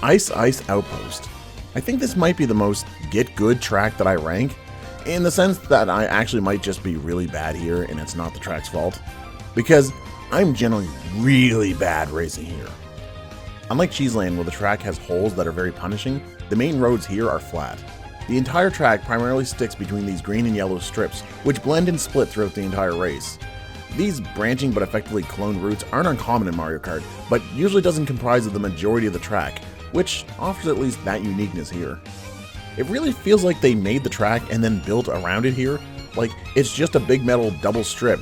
Ice Outpost. I think this might be the most get good track that I rank, in the sense that I actually might just be really bad here and it's not the track's fault, because I'm generally really bad racing here. Unlike Cheeseland, where the track has holes that are very punishing, the main roads here are flat. The entire track primarily sticks between these green and yellow strips, which blend and split throughout the entire race. These branching but effectively cloned routes aren't uncommon in Mario Kart, but usually doesn't comprise of the majority of the track, which offers at least that uniqueness here. It really feels like they made the track and then built around it here, like it's just a big metal double strip.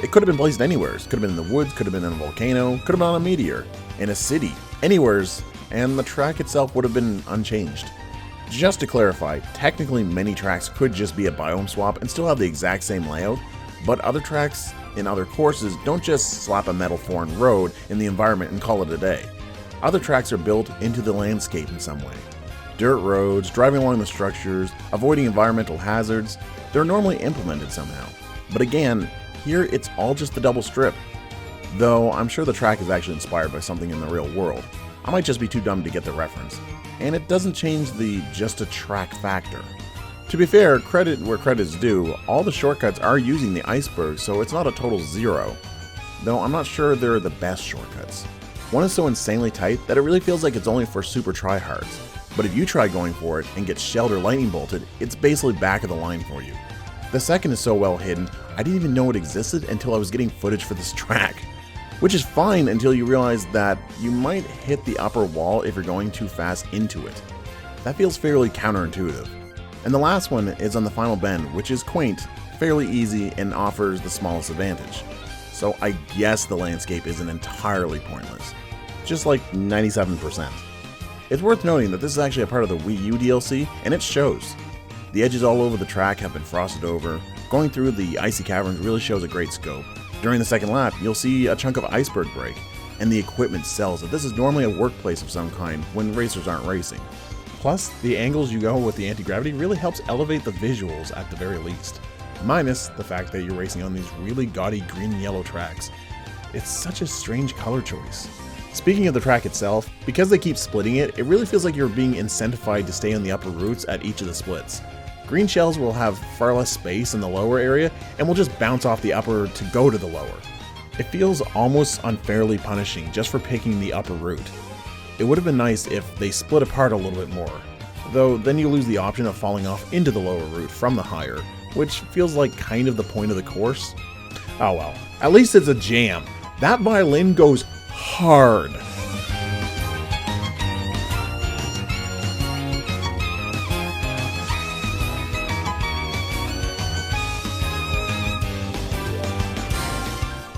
It could have been placed anywhere. It could have been in the woods, could have been in a volcano, could have been on a meteor, in a city, anywheres, and the track itself would have been unchanged. Just to clarify, technically many tracks could just be a biome swap and still have the exact same layout, but other tracks in other courses don't just slap a metal foreign road in the environment and call it a day. Other tracks are built into the landscape in some way. Dirt roads, driving along the structures, avoiding environmental hazards, they're normally implemented somehow. But again, here it's all just the double strip. Though I'm sure the track is actually inspired by something in the real world. I might just be too dumb to get the reference. And it doesn't change the just a track factor. To be fair, credit where credit is due, all the shortcuts are using the iceberg, so it's not a total zero. Though I'm not sure they're the best shortcuts. One is so insanely tight that it really feels like it's only for super tryhards. But if you try going for it and get shelled or lightning bolted, it's basically back of the line for you. The second is so well hidden, I didn't even know it existed until I was getting footage for this track. Which is fine until you realize that you might hit the upper wall if you're going too fast into it. That feels fairly counterintuitive. And the last one is on the final bend, which is quaint, fairly easy, and offers the smallest advantage. So I guess the landscape isn't entirely pointless. Just like 97%. It's worth noting that this is actually a part of the Wii U DLC, and it shows. The edges all over the track have been frosted over. Going through the icy caverns really shows a great scope. During the second lap, you'll see a chunk of iceberg break, and the equipment sells that this is normally a workplace of some kind when racers aren't racing. Plus, the angles you go with the anti-gravity really helps elevate the visuals at the very least, minus the fact that you're racing on these really gaudy green and yellow tracks. It's such a strange color choice. Speaking of the track itself, because they keep splitting it, it really feels like you're being incentivized to stay on the upper routes at each of the splits. Green shells will have far less space in the lower area and will just bounce off the upper to go to the lower. It feels almost unfairly punishing just for picking the upper route. It would have been nice if they split apart a little bit more, though then you lose the option of falling off into the lower route from the higher, which feels like kind of the point of the course. Oh well, at least it's a jam. That violin goes hard.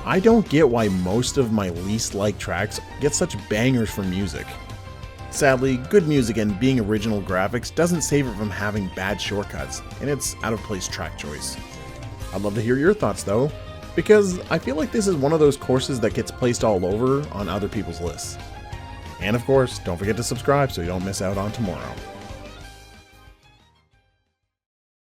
I don't get why most of my least liked tracks get such bangers for music. Sadly, good music and being original graphics doesn't save it from having bad shortcuts, and it's out of place track choice. I'd love to hear your thoughts though, because I feel like this is one of those courses that gets placed all over on other people's lists. And of course, don't forget to subscribe so you don't miss out on tomorrow.